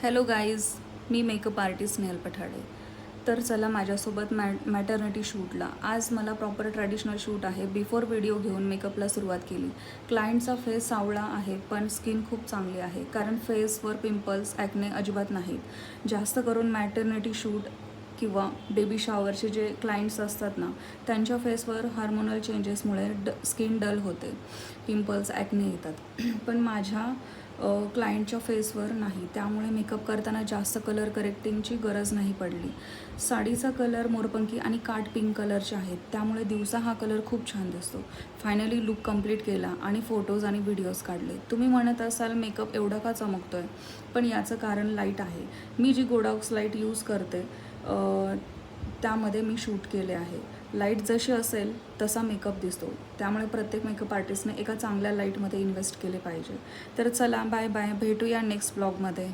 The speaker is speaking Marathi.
हॅलो गाईज, मी मेकअप आर्टिस्ट स्नेहल पठाडे. तर चला माझ्यासोबत मॅटर्निटी शूटला. आज मला प्रॉपर ट्रॅडिशनल शूट आहे. बिफोर व्हिडिओ घेऊन मेकअपला सुरुवात केली. क्लायंटचा फेस सावळा आहे पण स्किन खूप चांगली आहे, कारण फेसवर पिंपल्स ॲक्ने अजिबात नाहीत. जास्त करून मॅटर्निटी शूट किंवा बेबी शॉवरचे जे क्लायंट्स असतात ना, त्यांच्या फेसवर हार्मोनल चेंजेसमुळे स्किन डल होते, पिंपल्स ॲक्ने येतात. पण माझ्या क्लायंटच्या फेसवर नाही, त्यामुळे मेकअप करताना जास्त कलर करेक्टिंगची गरज नाही पडली. साडीचा कलर मोरपंखी आणि काट पिंक कलरचे आहेत, त्यामुळे दिवसा हा कलर खूप छान दिसतो. फायनली लुक कंप्लीट केला आणि फोटोज आणि व्हिडिओज काढले. तुम्ही म्हणत असाल मेकअप एवढा का चमकतोय, पण याचं कारण लाईट आहे. मी जी गोडाऊक्स लाईट यूज करते त्यामध्ये मी शूट केले आहे. लाईट जशी असेल तसा मेकअप दिसतो, त्यामुळे प्रत्येक मेकअप आर्टिस्टने एका चांगल्या लाईटमध्ये इन्व्हेस्ट केले पाहिजे. तर चला, बाय बाय, भेटूया नेक्स्ट ब्लॉगमध्ये.